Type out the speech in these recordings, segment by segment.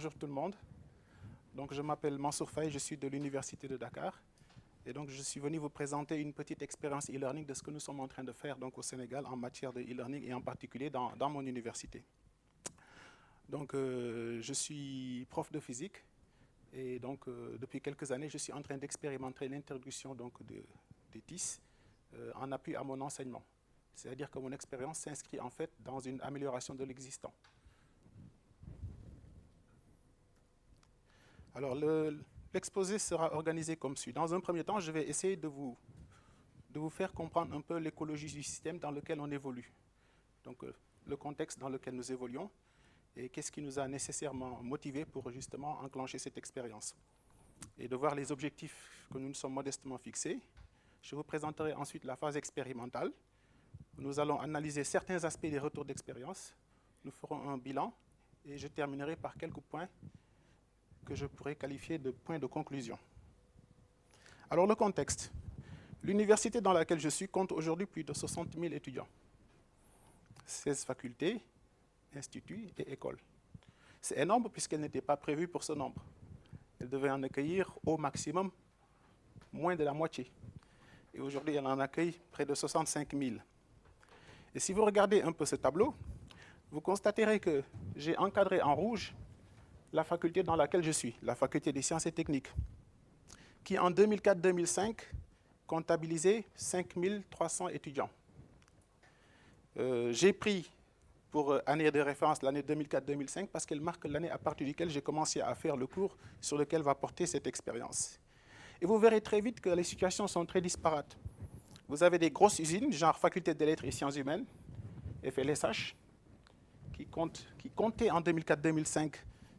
bonjour tout le monde. Donc, je m'appelle Mansour Faye, je suis de l'Université de Dakar. Et donc, je suis venu vous présenter une petite expérience e-learning de ce que nous sommes en train de faire donc, au Sénégal en matière de e-learning et en particulier dans mon université. Donc, je suis prof de physique et donc, depuis quelques années, je suis en train d'expérimenter l'introduction des TIS en appui à mon enseignement. C'est-à-dire que mon expérience s'inscrit en fait dans une amélioration de l'existant. Alors, l'exposé sera organisé comme suit. Dans un premier temps, je vais essayer de vous faire comprendre un peu l'écologie du système dans lequel on évolue. Donc, le contexte dans lequel nous évoluons et qu'est-ce qui nous a nécessairement motivés pour justement enclencher cette expérience. Et de voir les objectifs que nous nous sommes modestement fixés. Je vous présenterai ensuite la phase expérimentale. Nous allons analyser certains aspects des retours d'expérience. Nous ferons un bilan et je terminerai par quelques points que je pourrais qualifier de points de conclusion. Alors, le contexte. L'université dans laquelle je suis compte aujourd'hui plus de 60 000 étudiants. 16 facultés, instituts et écoles. C'est énorme puisqu'elle n'était pas prévue pour ce nombre. Elle devait en accueillir au maximum moins de la moitié. Et aujourd'hui, elle en accueille près de 65 000. Et si vous regardez un peu ce tableau, vous constaterez que j'ai encadré en rouge la faculté dans laquelle je suis, la faculté des sciences et techniques, qui en 2004-2005 comptabilisait 5 300 étudiants. J'ai pris pour année de référence l'année 2004-2005 parce qu'elle marque l'année à partir de laquelle j'ai commencé à faire le cours sur lequel va porter cette expérience. Et vous verrez très vite que les situations sont très disparates. Vous avez des grosses usines, genre Faculté des Lettres et Sciences Humaines, FLSH, qui comptaient en 2004-2005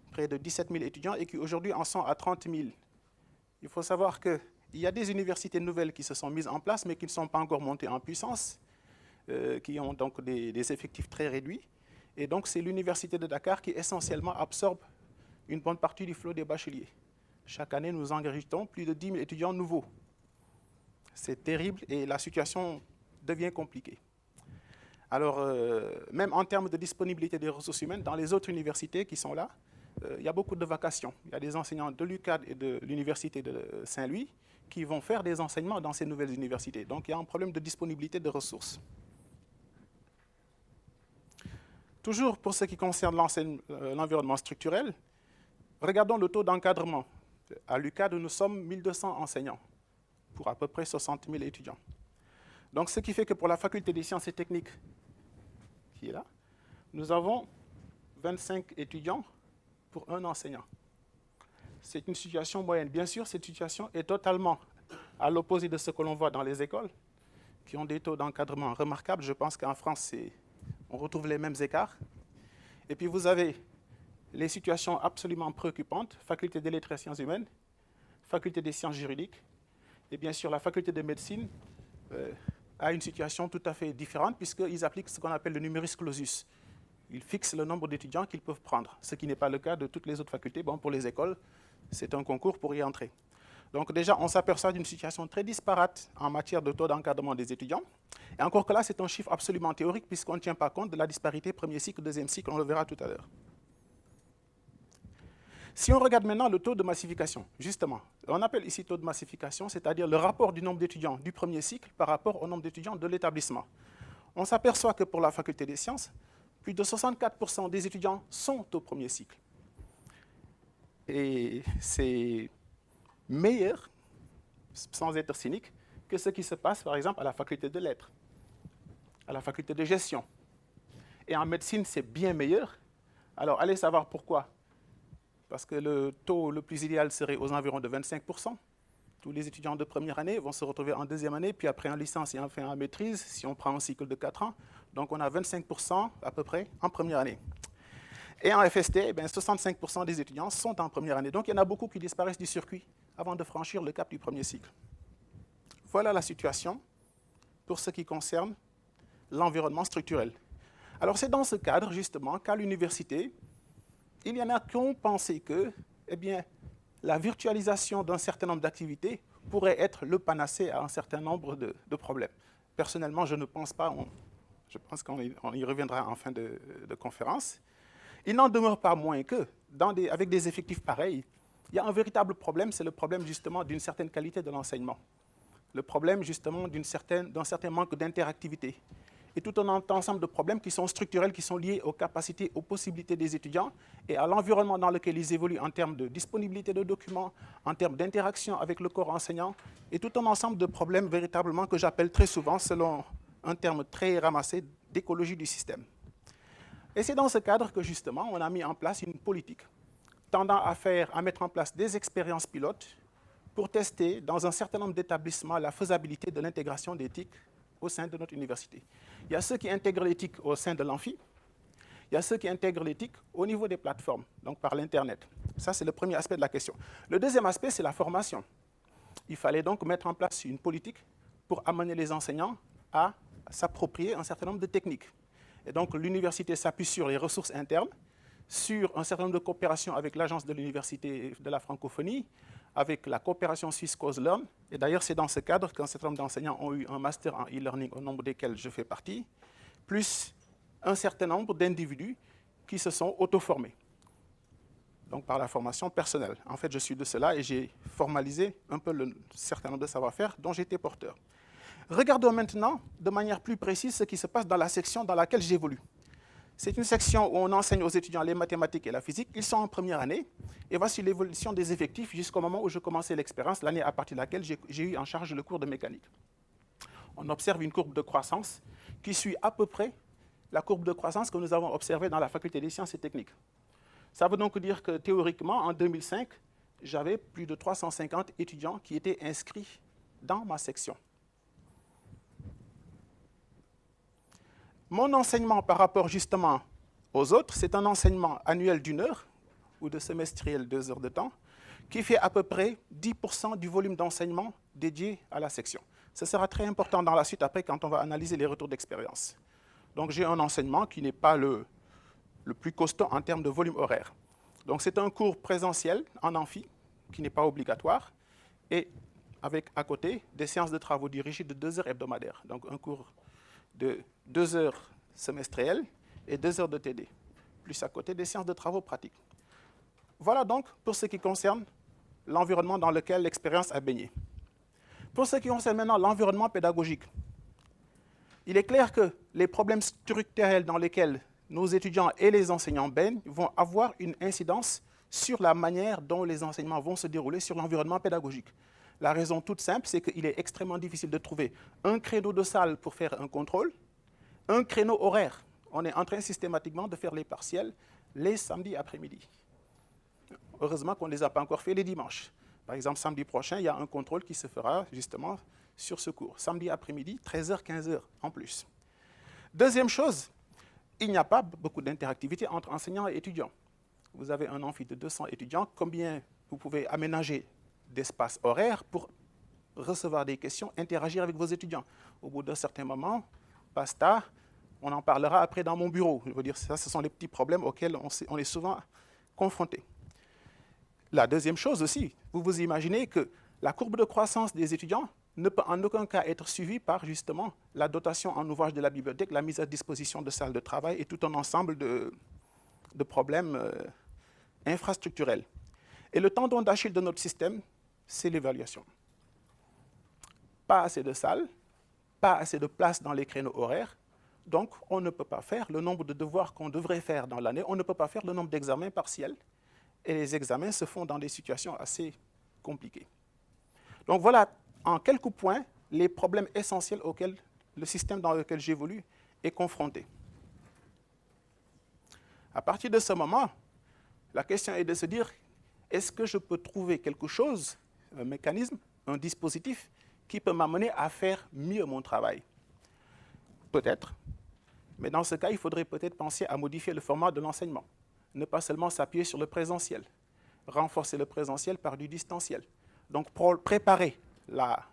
près de 17 000 étudiants et qui aujourd'hui en sont à 30 000. Il faut savoir qu'il y a des universités nouvelles qui se sont mises en place, mais qui ne sont pas encore montées en puissance, qui ont donc des effectifs très réduits. Et donc, c'est l'Université de Dakar qui essentiellement absorbe une bonne partie du flot des bacheliers. Chaque année, nous engageons plus de 10 000 étudiants nouveaux. C'est terrible et la situation devient compliquée. Alors, même en termes de disponibilité des ressources humaines, dans les autres universités qui sont là, il y a beaucoup de vacations. Il y a des enseignants de l'UCAD et de l'Université de Saint-Louis qui vont faire des enseignements dans ces nouvelles universités. Donc, il y a un problème de disponibilité de ressources. Toujours pour ce qui concerne l'environnement structurel, regardons le taux d'encadrement. À l'UCAD, nous sommes 1200 enseignants pour à peu près 60 000 étudiants. Donc, ce qui fait que pour la faculté des sciences et techniques, qui est là, nous avons 25 étudiants pour un enseignant. C'est une situation moyenne. Bien sûr, cette situation est totalement à l'opposé de ce que l'on voit dans les écoles, qui ont des taux d'encadrement remarquables. Je pense qu'en France, on retrouve les mêmes écarts. Et puis, vous avez les situations absolument préoccupantes, faculté des lettres et sciences humaines, faculté des sciences juridiques, et bien sûr, la faculté de médecine a une situation tout à fait différente, puisqu'ils appliquent ce qu'on appelle le numerus clausus. Ils fixent le nombre d'étudiants qu'ils peuvent prendre, ce qui n'est pas le cas de toutes les autres facultés. Bon, pour les écoles, c'est un concours pour y entrer. Donc déjà, on s'aperçoit d'une situation très disparate en matière de taux d'encadrement des étudiants. Et encore que là, c'est un chiffre absolument théorique, puisqu'on ne tient pas compte de la disparité premier cycle, deuxième cycle, on le verra tout à l'heure. Si on regarde maintenant le taux de massification, justement, on appelle ici taux de massification, c'est-à-dire le rapport du nombre d'étudiants du premier cycle par rapport au nombre d'étudiants de l'établissement. On s'aperçoit que pour la faculté des sciences, plus de 64% des étudiants sont au premier cycle. Et c'est meilleur, sans être cynique, que ce qui se passe, par exemple, à la faculté de lettres, à la faculté de gestion. Et en médecine, c'est bien meilleur. Alors, allez savoir pourquoi. Parce que le taux le plus idéal serait aux environs de 25%. Tous les étudiants de première année vont se retrouver en deuxième année, puis après en licence et enfin en maîtrise, si on prend un cycle de 4 ans. Donc, on a 25% à peu près en première année. Et en FST, 65% des étudiants sont en première année. Donc, il y en a beaucoup qui disparaissent du circuit avant de franchir le cap du premier cycle. Voilà la situation pour ce qui concerne l'environnement structurel. Alors, c'est dans ce cadre, justement, qu'à l'université, il y en a qui ont pensé que, la virtualisation d'un certain nombre d'activités pourrait être le panacée à un certain nombre de problèmes. Personnellement, je ne pense pas. Je pense qu'on y reviendra en fin de conférence. Il n'en demeure pas moins que, avec des effectifs pareils, il y a un véritable problème, c'est le problème justement d'une certaine qualité de l'enseignement. Le problème justement d'un certain manque d'interactivité. Et tout un ensemble de problèmes qui sont structurels, qui sont liés aux capacités, aux possibilités des étudiants et à l'environnement dans lequel ils évoluent en termes de disponibilité de documents, en termes d'interaction avec le corps enseignant, et tout un ensemble de problèmes véritablement que j'appelle très souvent, selon un terme très ramassé, d'écologie du système. Et c'est dans ce cadre que justement on a mis en place une politique tendant à mettre en place des expériences pilotes pour tester dans un certain nombre d'établissements la faisabilité de l'intégration d'éthique au sein de notre université. Il y a ceux qui intègrent l'éthique au sein de l'amphi, il y a ceux qui intègrent l'éthique au niveau des plateformes, donc par l'Internet. Ça, c'est le premier aspect de la question. Le deuxième aspect, c'est la formation. Il fallait donc mettre en place une politique pour amener les enseignants à s'approprier un certain nombre de techniques. Et donc, l'université s'appuie sur les ressources internes, sur un certain nombre de coopérations avec l'Agence de l'Université de la Francophonie, avec la coopération suisse CauseLearn. Et d'ailleurs, c'est dans ce cadre qu'un certain nombre d'enseignants ont eu un master en e-learning, au nombre desquels je fais partie, plus un certain nombre d'individus qui se sont auto-formés, donc par la formation personnelle. En fait, je suis de cela et j'ai formalisé un peu le certain nombre de savoir-faire dont j'étais porteur. Regardons maintenant de manière plus précise ce qui se passe dans la section dans laquelle j'évolue. C'est une section où on enseigne aux étudiants les mathématiques et la physique. Ils sont en première année. Et voici l'évolution des effectifs jusqu'au moment où je commençais l'expérience, l'année à partir de laquelle j'ai eu en charge le cours de mécanique. On observe une courbe de croissance qui suit à peu près la courbe de croissance que nous avons observée dans la faculté des sciences et techniques. Ça veut donc dire que théoriquement, en 2005, j'avais plus de 350 étudiants qui étaient inscrits dans ma section. Mon enseignement par rapport justement aux autres, c'est un enseignement annuel d'1 heure ou de semestriel 2 heures de temps qui fait à peu près 10% du volume d'enseignement dédié à la section. Ce sera très important dans la suite après quand on va analyser les retours d'expérience. Donc j'ai un enseignement qui n'est pas le plus costaud en termes de volume horaire. Donc c'est un cours présentiel en amphi qui n'est pas obligatoire et avec à côté des séances de travaux dirigées de 2 heures hebdomadaires. Donc un cours de 2 heures semestrielles et 2 heures de TD, plus à côté des séances de travaux pratiques. Voilà donc pour ce qui concerne l'environnement dans lequel l'expérience a baigné. Pour ce qui concerne maintenant l'environnement pédagogique, il est clair que les problèmes structurels dans lesquels nos étudiants et les enseignants baignent vont avoir une incidence sur la manière dont les enseignements vont se dérouler sur l'environnement pédagogique. La raison toute simple, c'est qu'il est extrêmement difficile de trouver un créneau de salle pour faire un contrôle, un créneau horaire. On est en train systématiquement de faire les partiels les samedis après-midi. Heureusement qu'on ne les a pas encore fait les dimanches. Par exemple, samedi prochain, il y a un contrôle qui se fera justement sur ce cours. Samedi après-midi, 13h, 15h en plus. Deuxième chose, il n'y a pas beaucoup d'interactivité entre enseignants et étudiants. Vous avez un amphi de 200 étudiants, combien vous pouvez aménager d'espace horaire pour recevoir des questions, interagir avec vos étudiants. Au bout d'un certain moment, basta, on en parlera après dans mon bureau. Je veux dire, ça, ce sont les petits problèmes auxquels on est souvent confronté. La deuxième chose aussi, vous vous imaginez que la courbe de croissance des étudiants ne peut en aucun cas être suivie par justement la dotation en ouvrages de la bibliothèque, la mise à disposition de salles de travail et tout un ensemble de problèmes infrastructurels. Et le tendon d'Achille de notre système, c'est l'évaluation. Pas assez de salles, pas assez de place dans les créneaux horaires, donc on ne peut pas faire le nombre de devoirs qu'on devrait faire dans l'année, on ne peut pas faire le nombre d'examens partiels, et les examens se font dans des situations assez compliquées. Donc voilà, en quelques points, les problèmes essentiels auxquels le système dans lequel j'évolue est confronté. À partir de ce moment, la question est de se dire, est-ce que je peux trouver quelque chose, un mécanisme, un dispositif qui peut m'amener à faire mieux mon travail? Peut-être, mais dans ce cas, il faudrait peut-être penser à modifier le format de l'enseignement. Ne pas seulement s'appuyer sur le présentiel, renforcer le présentiel par du distanciel. Donc préparer la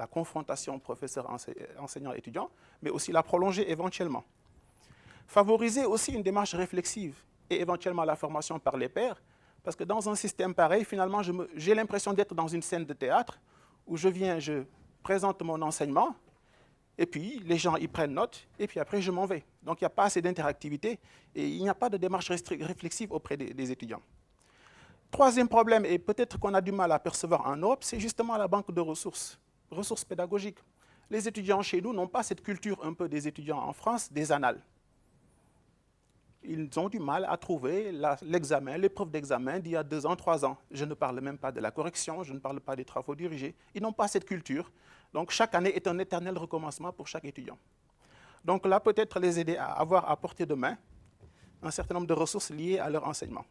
confrontation professeur-enseignant-étudiant, mais aussi la prolonger éventuellement. Favoriser aussi une démarche réflexive et éventuellement la formation par les pairs, parce que dans un système pareil, finalement, j'ai l'impression d'être dans une scène de théâtre où je présente mon enseignement et puis les gens y prennent note, et puis après je m'en vais. Donc il n'y a pas assez d'interactivité, et il n'y a pas de démarche réflexive auprès des étudiants. Troisième problème, et peut-être qu'on a du mal à percevoir en Europe, c'est justement la banque de ressources pédagogiques. Les étudiants chez nous n'ont pas cette culture un peu des étudiants en France, des annales. Ils ont du mal à trouver l'examen, l'épreuve d'examen d'il y a 2 ans, 3 ans. Je ne parle même pas de la correction, je ne parle pas des travaux dirigés. Ils n'ont pas cette culture. Donc chaque année est un éternel recommencement pour chaque étudiant. Donc là, peut-être les aider à avoir à portée de main un certain nombre de ressources liées à leur enseignement.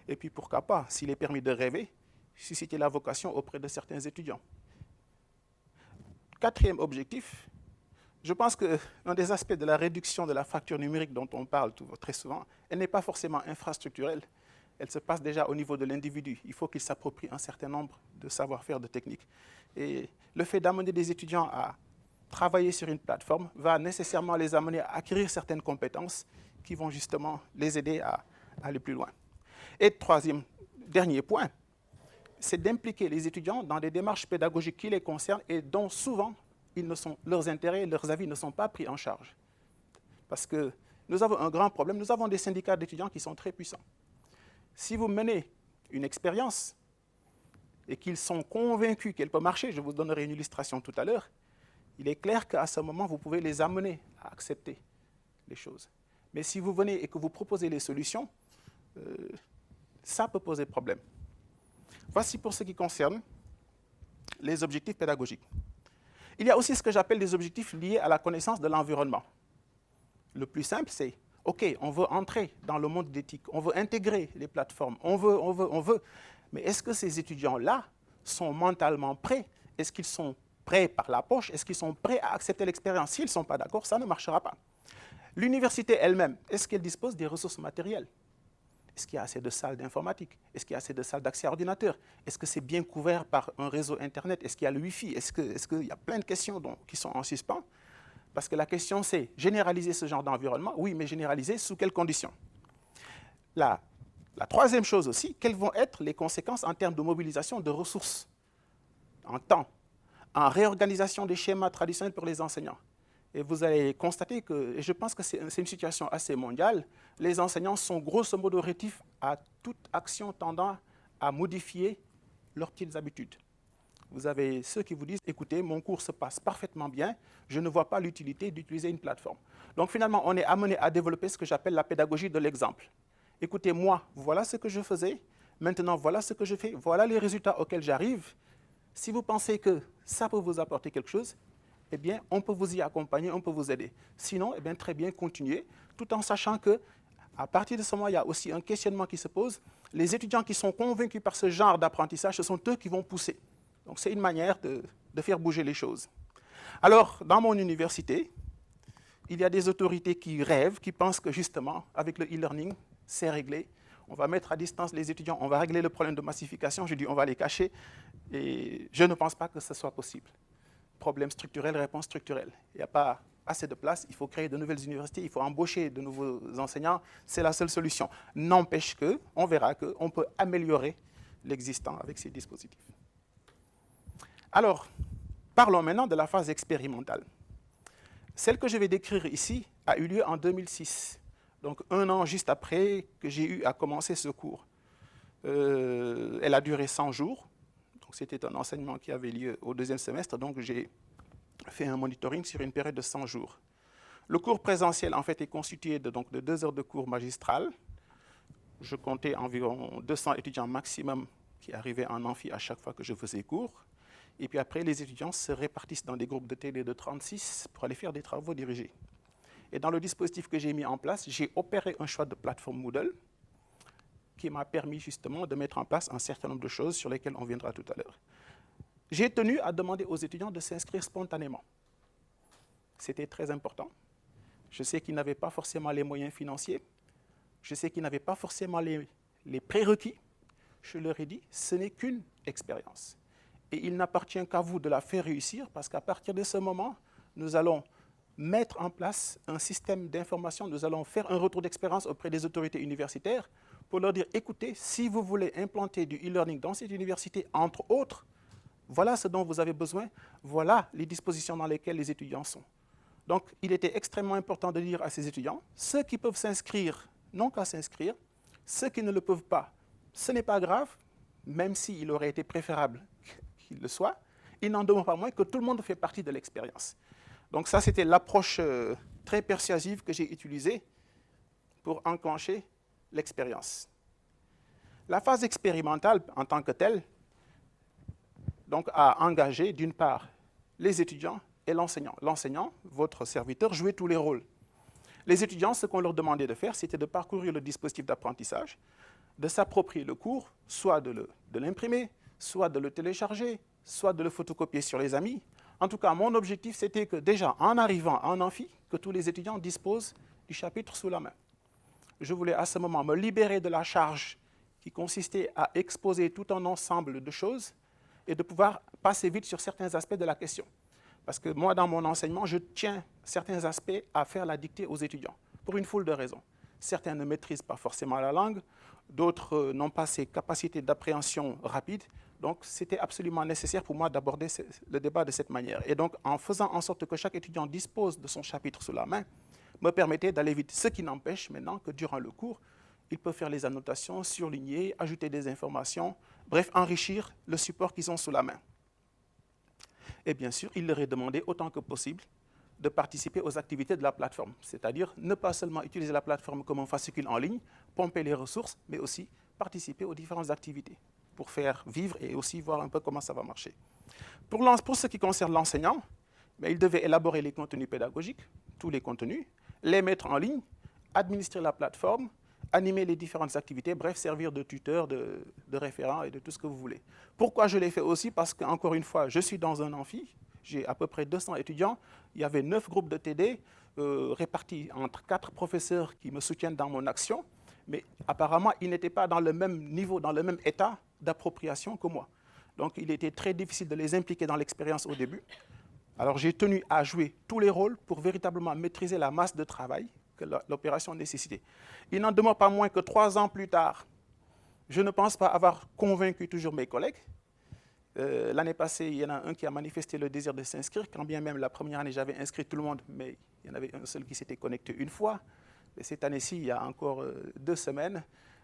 Et puis pourquoi pas, s'il est permis de rêver, susciter la vocation auprès de certains étudiants. Quatrième objectif, je pense qu'un des aspects de la réduction de la fracture numérique dont on parle très souvent, elle n'est pas forcément infrastructurelle, elle se passe déjà au niveau de l'individu. Il faut qu'il s'approprie un certain nombre de savoir-faire, de techniques. Et le fait d'amener des étudiants à travailler sur une plateforme va nécessairement les amener à acquérir certaines compétences qui vont justement les aider à aller plus loin. Et dernier point, c'est d'impliquer les étudiants dans des démarches pédagogiques qui les concernent et dont souvent leurs intérêts, leurs avis ne sont pas pris en charge. Parce que nous avons un grand problème, nous avons des syndicats d'étudiants qui sont très puissants. Si vous menez une expérience et qu'ils sont convaincus qu'elle peut marcher, je vous donnerai une illustration tout à l'heure, il est clair qu'à ce moment, vous pouvez les amener à accepter les choses. Mais si vous venez et que vous proposez les solutions, ça peut poser problème. Voici pour ce qui concerne les objectifs pédagogiques. Il y a aussi ce que j'appelle des objectifs liés à la connaissance de l'environnement. Le plus simple, c'est, OK, on veut entrer dans le monde d'éthique, on veut intégrer les plateformes, on veut. Mais est-ce que ces étudiants-là sont mentalement prêts? Est-ce qu'ils sont prêts par la poche? Est-ce qu'ils sont prêts à accepter l'expérience? S'ils ne sont pas d'accord, ça ne marchera pas. L'université elle-même, est-ce qu'elle dispose des ressources matérielles? Est-ce qu'il y a assez de salles d'informatique? Est-ce qu'il y a assez de salles d'accès à ordinateur? Est-ce que c'est bien couvert par un réseau Internet? Est-ce qu'il y a le Wi-Fi? Est-ce qu'il y a plein de questions qui sont en suspens? Parce que la question, c'est généraliser ce genre d'environnement? Oui, mais généraliser sous quelles conditions? La troisième chose aussi, quelles vont être les conséquences en termes de mobilisation de ressources, en temps, en réorganisation des schémas traditionnels pour les enseignants? Et vous allez constater que, et je pense que c'est une situation assez mondiale, les enseignants sont grosso modo rétifs à toute action tendant à modifier leurs petites habitudes. Vous avez ceux qui vous disent, écoutez, mon cours se passe parfaitement bien, je ne vois pas l'utilité d'utiliser une plateforme. Donc finalement, on est amené à développer ce que j'appelle la pédagogie de l'exemple. Écoutez, moi, voilà ce que je faisais, maintenant voilà ce que je fais, voilà les résultats auxquels j'arrive. Si vous pensez que ça peut vous apporter quelque chose, eh bien, on peut vous y accompagner, on peut vous aider. Sinon, eh bien, très bien, continuez, tout en sachant qu'à partir de ce moment, il y a aussi un questionnement qui se pose. Les étudiants qui sont convaincus par ce genre d'apprentissage, ce sont eux qui vont pousser. Donc, c'est une manière de faire bouger les choses. Alors, dans mon université, il y a des autorités qui rêvent, qui pensent que justement, avec le e-learning, c'est réglé. On va mettre à distance les étudiants, on va régler le problème de massification. Je dis, on va les cacher. Et je ne pense pas que ce soit possible. Problème structurel, réponse structurelle. Il n'y a pas assez de place, il faut créer de nouvelles universités, il faut embaucher de nouveaux enseignants, c'est la seule solution. N'empêche qu'on verra qu'on peut améliorer l'existant avec ces dispositifs. Alors, parlons maintenant de la phase expérimentale. Celle que je vais décrire ici a eu lieu en 2006, donc 1 an juste après que j'ai eu à commencer ce cours. Elle a duré 100 jours. Donc, c'était un enseignement qui avait lieu au 2e semestre, donc j'ai fait un monitoring sur une période de 100 jours. Le cours présentiel, en fait, est constitué de 2 heures de cours magistral. Je comptais environ 200 étudiants maximum qui arrivaient en amphi à chaque fois que je faisais cours. Et puis après, les étudiants se répartissent dans des groupes de TD de 36 pour aller faire des travaux dirigés. Et dans le dispositif que j'ai mis en place, j'ai opéré un choix de plateforme Moodle qui m'a permis justement de mettre en place un certain nombre de choses sur lesquelles on viendra tout à l'heure. J'ai tenu à demander aux étudiants de s'inscrire spontanément. C'était très important. Je sais qu'ils n'avaient pas forcément les moyens financiers. Je sais qu'ils n'avaient pas forcément les prérequis. Je leur ai dit, ce n'est qu'une expérience. Et il n'appartient qu'à vous de la faire réussir, parce qu'à partir de ce moment, nous allons mettre en place un système d'information, nous allons faire un retour d'expérience auprès des autorités universitaires pour leur dire, écoutez, si vous voulez implanter du e-learning dans cette université, entre autres, voilà ce dont vous avez besoin, voilà les dispositions dans lesquelles les étudiants sont. Donc, il était extrêmement important de dire à ces étudiants, ceux qui peuvent s'inscrire, n'ont qu'à s'inscrire, ceux qui ne le peuvent pas, ce n'est pas grave, même s'il aurait été préférable qu'il le soit, il n'en demeure pas moins que tout le monde fait partie de l'expérience. Donc ça, c'était l'approche très persuasive que j'ai utilisée pour enclencher l'expérience. La phase expérimentale, en tant que telle, donc, a engagé, d'une part, les étudiants et l'enseignant. L'enseignant, votre serviteur, jouait tous les rôles. Les étudiants, ce qu'on leur demandait de faire, c'était de parcourir le dispositif d'apprentissage, de s'approprier le cours, soit de l'imprimer, soit de le télécharger, soit de le photocopier sur les amis. En tout cas, mon objectif, c'était que déjà, en arrivant en amphi, que tous les étudiants disposent du chapitre sous la main. Je voulais à ce moment me libérer de la charge qui consistait à exposer tout un ensemble de choses et de pouvoir passer vite sur certains aspects de la question. Parce que moi, dans mon enseignement, je tiens certains aspects à faire la dictée aux étudiants, pour une foule de raisons. Certains ne maîtrisent pas forcément la langue, d'autres n'ont pas ces capacités d'appréhension rapide. Donc, c'était absolument nécessaire pour moi d'aborder le débat de cette manière. Et donc, en faisant en sorte que chaque étudiant dispose de son chapitre sous la main, me permettait d'aller vite. Ce qui n'empêche maintenant que durant le cours, il peut faire les annotations, surligner, ajouter des informations, bref, enrichir le support qu'ils ont sous la main. Et bien sûr, il leur est demandé autant que possible de participer aux activités de la plateforme, c'est-à-dire ne pas seulement utiliser la plateforme comme un fascicule en ligne, pomper les ressources, mais aussi participer aux différentes activités pour faire vivre et aussi voir un peu comment ça va marcher. Pour ce qui concerne l'enseignant, il devait élaborer les contenus pédagogiques, tous les contenus, les mettre en ligne, administrer la plateforme, animer les différentes activités, bref, servir de tuteur, de référent et de tout ce que vous voulez. Pourquoi je l'ai fait aussi? Parce qu'encore une fois, je suis dans un amphi, j'ai à peu près 200 étudiants, il y avait 9 groupes de TD répartis entre 4 professeurs qui me soutiennent dans mon action, mais apparemment, ils n'étaient pas dans le même niveau, dans le même état d'appropriation que moi. Donc, il était très difficile de les impliquer dans l'expérience au début. Alors, j'ai tenu à jouer tous les rôles pour véritablement maîtriser la masse de travail que l'opération nécessitait. Il n'en demeure pas moins que 3 ans plus tard, je ne pense pas avoir convaincu toujours mes collègues. L'année passée, il y en a un qui a manifesté le désir de s'inscrire, quand bien même la première année, j'avais inscrit tout le monde, mais il y en avait un seul qui s'était connecté une fois. Et cette année-ci, il y a encore 2 semaines,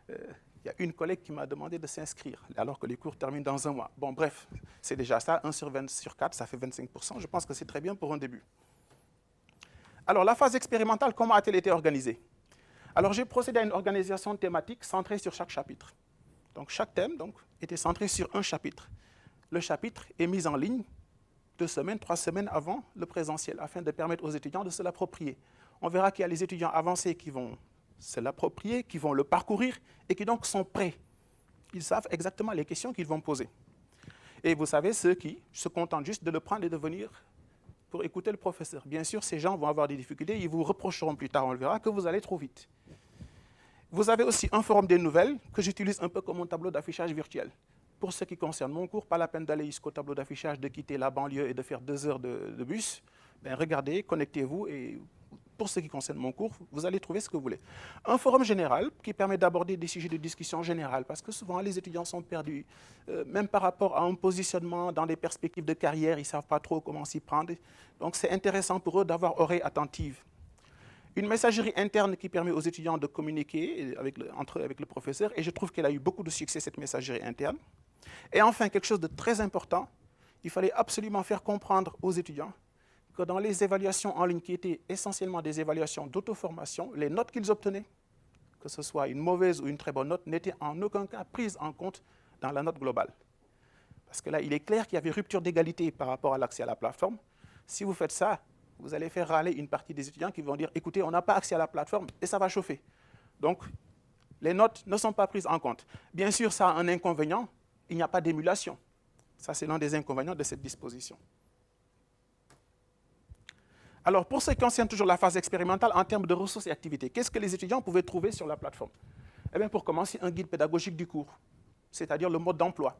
il y a une collègue qui m'a demandé de s'inscrire, alors que les cours terminent dans 1 mois. Bon, bref, c'est déjà ça, 1 sur 20 sur 4, ça fait 25%. Je pense que c'est très bien pour un début. Alors, la phase expérimentale, comment a-t-elle été organisée? Alors, j'ai procédé à une organisation thématique centrée sur chaque chapitre. Donc, chaque thème était centré sur un chapitre. Le chapitre est mis en ligne 2 semaines, 3 semaines avant le présentiel, afin de permettre aux étudiants de se l'approprier. On verra qu'il y a les étudiants avancés qui vont se l'approprier, qui vont le parcourir et qui donc sont prêts. Ils savent exactement les questions qu'ils vont poser. Et vous savez, ceux qui se contentent juste de le prendre et de venir pour écouter le professeur. Bien sûr, ces gens vont avoir des difficultés, ils vous reprocheront plus tard, on le verra, que vous allez trop vite. Vous avez aussi un forum des nouvelles que j'utilise un peu comme un tableau d'affichage virtuel. Pour ce qui concerne mon cours, pas la peine d'aller jusqu'au tableau d'affichage, de quitter la banlieue et de faire 2 heures de bus. Regardez, connectez-vous et pour ce qui concerne mon cours, vous allez trouver ce que vous voulez. Un forum général qui permet d'aborder des sujets de discussion générale, parce que souvent les étudiants sont perdus, même par rapport à un positionnement dans des perspectives de carrière, ils ne savent pas trop comment s'y prendre. Donc c'est intéressant pour eux d'avoir oreille attentive. Une messagerie interne qui permet aux étudiants de communiquer entre eux avec le professeur, et je trouve qu'elle a eu beaucoup de succès, cette messagerie interne. Et enfin, quelque chose de très important, il fallait absolument faire comprendre aux étudiants que dans les évaluations en ligne qui étaient essentiellement des évaluations d'auto-formation, les notes qu'ils obtenaient, que ce soit une mauvaise ou une très bonne note, n'étaient en aucun cas prises en compte dans la note globale. Parce que là, il est clair qu'il y avait rupture d'égalité par rapport à l'accès à la plateforme. Si vous faites ça, vous allez faire râler une partie des étudiants qui vont dire « Écoutez, on n'a pas accès à la plateforme et ça va chauffer ». Donc, les notes ne sont pas prises en compte. Bien sûr, ça a un inconvénient, il n'y a pas d'émulation. Ça, c'est l'un des inconvénients de cette disposition. Alors, pour ce qui concerne toujours la phase expérimentale, en termes de ressources et activités, qu'est-ce que les étudiants pouvaient trouver sur la plateforme? Eh bien, pour commencer, un guide pédagogique du cours, c'est-à-dire le mode d'emploi.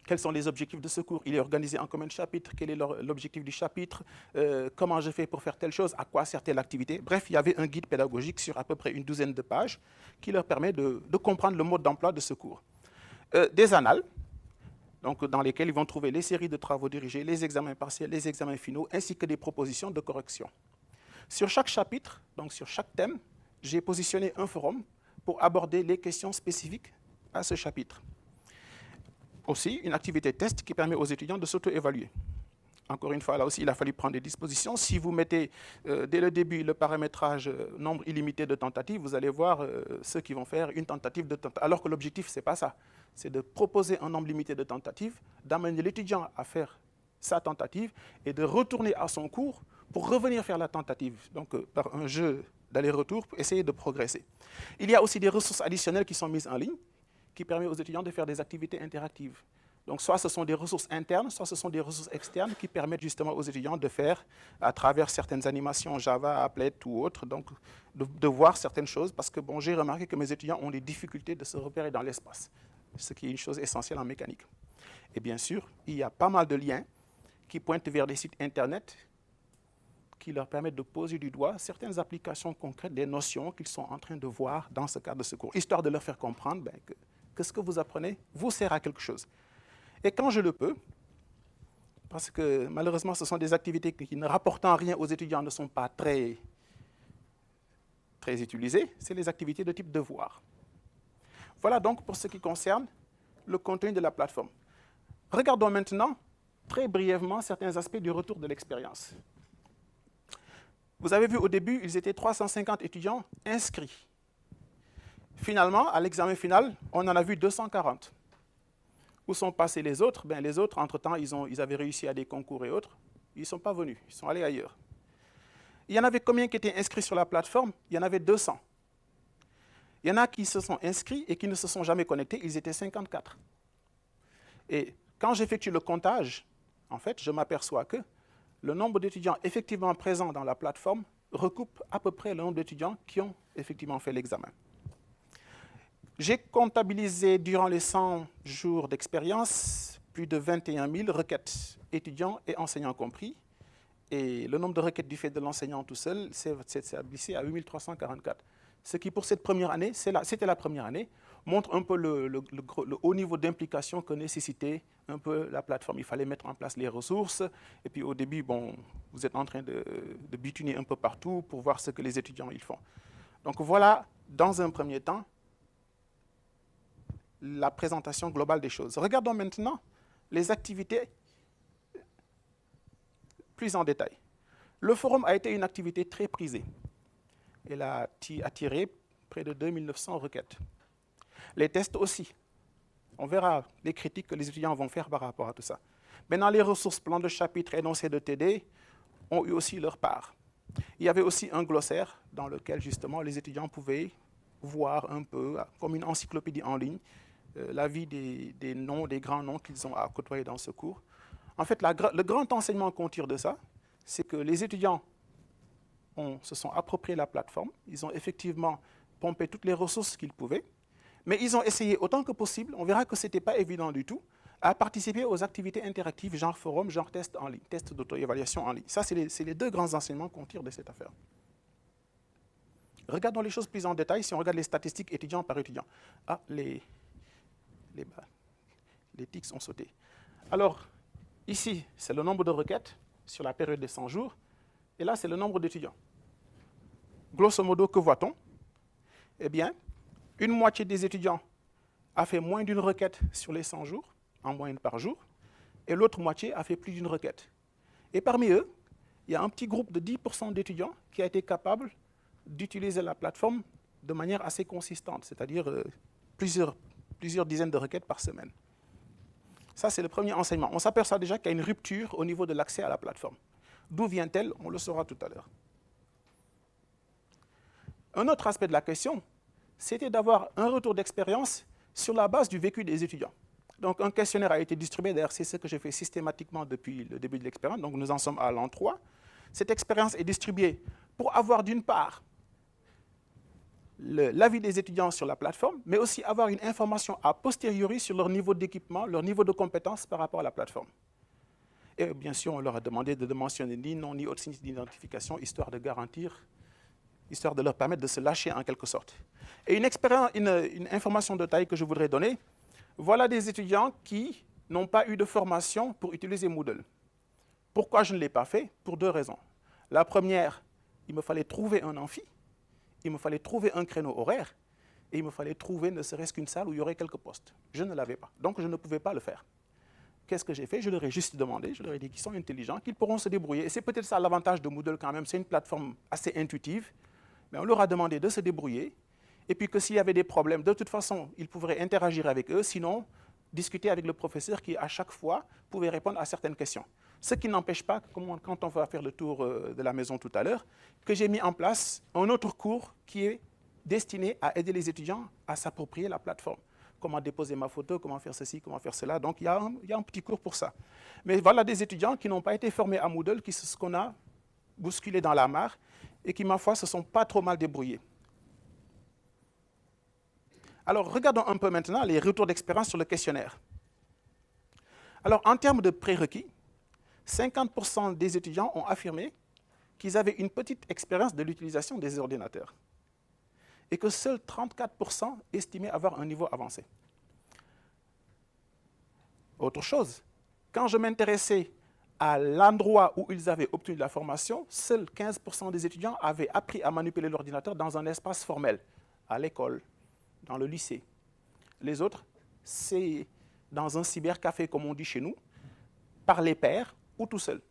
Quels sont les objectifs de ce cours? Il est organisé en combien de chapitres? Quel est l'objectif du chapitre? Comment je fais pour faire telle chose? À quoi sert telle activité? Bref, il y avait un guide pédagogique sur à peu près une 12aine de pages qui leur permet de comprendre le mode d'emploi de ce cours. Des annales. donc dans lesquels ils vont trouver les séries de travaux dirigés, les examens partiels, les examens finaux, ainsi que des propositions de correction. Sur chaque chapitre, donc sur chaque thème, j'ai positionné un forum pour aborder les questions spécifiques à ce chapitre. Aussi, une activité test qui permet aux étudiants de s'auto-évaluer. Encore une fois, là aussi, il a fallu prendre des dispositions. Si vous mettez dès le début le paramétrage nombre illimité de tentatives, vous allez voir ceux qui vont faire une tentative de tentative. Alors que l'objectif, ce n'est pas ça. C'est de proposer un nombre limité de tentatives, d'amener l'étudiant à faire sa tentative et de retourner à son cours pour revenir faire la tentative. Donc, par un jeu d'aller-retour, pour essayer de progresser. Il y a aussi des ressources additionnelles qui sont mises en ligne, qui permettent aux étudiants de faire des activités interactives. Donc, soit ce sont des ressources internes, soit ce sont des ressources externes qui permettent justement aux étudiants de faire, à travers certaines animations Java, Applet ou autres, donc de voir certaines choses, parce que bon, j'ai remarqué que mes étudiants ont des difficultés de se repérer dans l'espace, ce qui est une chose essentielle en mécanique. Et bien sûr, il y a pas mal de liens qui pointent vers des sites Internet qui leur permettent de poser du doigt certaines applications concrètes, des notions qu'ils sont en train de voir dans ce cadre de ce cours, histoire de leur faire comprendre que ce que vous apprenez vous sert à quelque chose. Et quand je le peux, parce que malheureusement ce sont des activités qui ne rapportant rien aux étudiants ne sont pas très utilisées, c'est les activités de type devoir. Voilà donc pour ce qui concerne le contenu de la plateforme. Regardons maintenant très brièvement certains aspects du retour de l'expérience. Vous avez vu au début, ils étaient 350 étudiants inscrits. Finalement, à l'examen final, on en a vu 240. Où sont passés les autres? Les autres, entre-temps, ils avaient réussi à des concours et autres. Ils ne sont pas venus, ils sont allés ailleurs. Il y en avait combien qui étaient inscrits sur la plateforme? Il y en avait 200. Il y en a qui se sont inscrits et qui ne se sont jamais connectés, ils étaient 54. Et quand j'effectue le comptage, en fait, je m'aperçois que le nombre d'étudiants effectivement présents dans la plateforme recoupe à peu près le nombre d'étudiants qui ont effectivement fait l'examen. J'ai comptabilisé durant les 100 jours d'expérience plus de 21 000 requêtes, étudiants et enseignants compris. Et le nombre de requêtes du fait de l'enseignant tout seul s'est établi à 8 344. Ce qui, pour cette première année, c'était la première année, montre un peu le haut niveau d'implication que nécessitait un peu la plateforme. Il fallait mettre en place les ressources. Et puis au début, bon, vous êtes en train de butiner un peu partout pour voir ce que les étudiants ils font. Donc voilà, dans un premier temps, la présentation globale des choses. Regardons maintenant les activités plus en détail. Le forum a été une activité très prisée. Elle a attiré près de 2900 requêtes. Les tests aussi. On verra les critiques que les étudiants vont faire par rapport à tout ça. Maintenant, les ressources, plans de chapitre, énoncés de TD ont eu aussi leur part. Il y avait aussi un glossaire dans lequel, justement, les étudiants pouvaient voir un peu, comme une encyclopédie en ligne, l'avis des noms, des grands noms qu'ils ont à côtoyer dans ce cours. En fait, le grand enseignement qu'on tire de ça, c'est que les étudiants se sont appropriés la plateforme, ils ont effectivement pompé toutes les ressources qu'ils pouvaient, mais ils ont essayé autant que possible, on verra que ce n'était pas évident du tout, à participer aux activités interactives, genre forum, genre test en ligne, test d'auto-évaluation en ligne. Ça, c'est les deux grands enseignements qu'on tire de cette affaire. Regardons les choses plus en détail, si on regarde les statistiques étudiant par étudiant. Ah, les tics ont sauté. Alors, ici, c'est le nombre de requêtes sur la période des 100 jours, et là, c'est le nombre d'étudiants. Grosso modo, que voit-on? Eh bien, une moitié des étudiants a fait moins d'une requête sur les 100 jours, en moyenne par jour, et l'autre moitié a fait plus d'une requête. Et parmi eux, il y a un petit groupe de 10% d'étudiants qui a été capable d'utiliser la plateforme de manière assez consistante, c'est-à-dire plusieurs dizaines de requêtes par semaine. Ça, c'est le premier enseignement. On s'aperçoit déjà qu'il y a une rupture au niveau de l'accès à la plateforme. D'où vient-elle? On le saura tout à l'heure. Un autre aspect de la question, c'était d'avoir un retour d'expérience sur la base du vécu des étudiants. Donc, un questionnaire a été distribué, d'ailleurs, c'est ce que je fais systématiquement depuis le début de l'expérience, donc nous en sommes à l'an 3. Cette expérience est distribuée pour avoir, d'une part, l'avis des étudiants sur la plateforme, mais aussi avoir une information a posteriori sur leur niveau d'équipement, leur niveau de compétence par rapport à la plateforme. Et bien sûr, on leur a demandé de ne mentionner ni nom ni autre signe d'identification, histoire de garantir, histoire de leur permettre de se lâcher en quelque sorte. Et une information de taille que je voudrais donner, voilà des étudiants qui n'ont pas eu de formation pour utiliser Moodle. Pourquoi je ne l'ai pas fait? Pour deux raisons. La première, il me fallait trouver un amphi, il me fallait trouver un créneau horaire, et il me fallait trouver ne serait-ce qu'une salle où il y aurait quelques postes. Je ne l'avais pas, donc je ne pouvais pas le faire. Qu'est-ce que j'ai fait? Je leur ai juste demandé, je leur ai dit qu'ils sont intelligents, qu'ils pourront se débrouiller. Et c'est peut-être ça l'avantage de Moodle quand même, c'est une plateforme assez intuitive, mais on leur a demandé de se débrouiller, et puis que s'il y avait des problèmes, de toute façon, ils pourraient interagir avec eux, sinon discuter avec le professeur qui, à chaque fois, pouvait répondre à certaines questions. Ce qui n'empêche pas, quand on va faire le tour de la maison tout à l'heure, que j'ai mis en place un autre cours qui est destiné à aider les étudiants à s'approprier la plateforme. Comment déposer ma photo, comment faire ceci, comment faire cela. Donc, il y a un petit cours pour ça. Mais voilà des étudiants qui n'ont pas été formés à Moodle, ce qu'on a bousculé dans la mare, et qui, ma foi, se sont pas trop mal débrouillés. Alors, regardons un peu maintenant les retours d'expérience sur le questionnaire. Alors, en termes de prérequis, 50% des étudiants ont affirmé qu'ils avaient une petite expérience de l'utilisation des ordinateurs et que seuls 34% estimaient avoir un niveau avancé. Autre chose, quand je m'intéressais à l'endroit où ils avaient obtenu la formation, seuls 15% des étudiants avaient appris à manipuler l'ordinateur dans un espace formel, à l'école, dans le lycée. Les autres, c'est dans un cybercafé, comme on dit chez nous, par les pairs ou tout seul.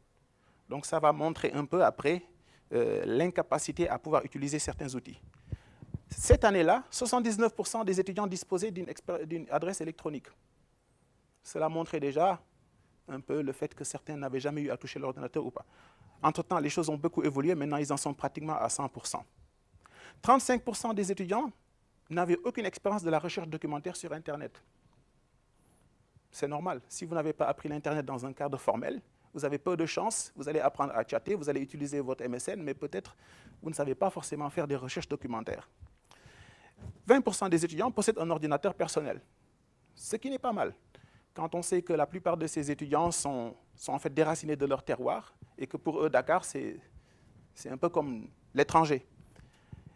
Donc ça va montrer un peu après l'incapacité à pouvoir utiliser certains outils. Cette année-là, 79% des étudiants disposaient d'une adresse électronique. Cela montrait déjà un peu le fait que certains n'avaient jamais eu à toucher l'ordinateur ou pas. Entre-temps, les choses ont beaucoup évolué, maintenant ils en sont pratiquement à 100%. 35% des étudiants n'avaient aucune expérience de la recherche documentaire sur Internet. C'est normal. Si vous n'avez pas appris l'Internet dans un cadre formel, vous avez peu de chance, vous allez apprendre à chatter, vous allez utiliser votre MSN, mais peut-être vous ne savez pas forcément faire des recherches documentaires. 20% des étudiants possèdent un ordinateur personnel, ce qui n'est pas mal. Quand on sait que la plupart de ces étudiants sont en fait déracinés de leur terroir et que pour eux, Dakar, c'est un peu comme l'étranger.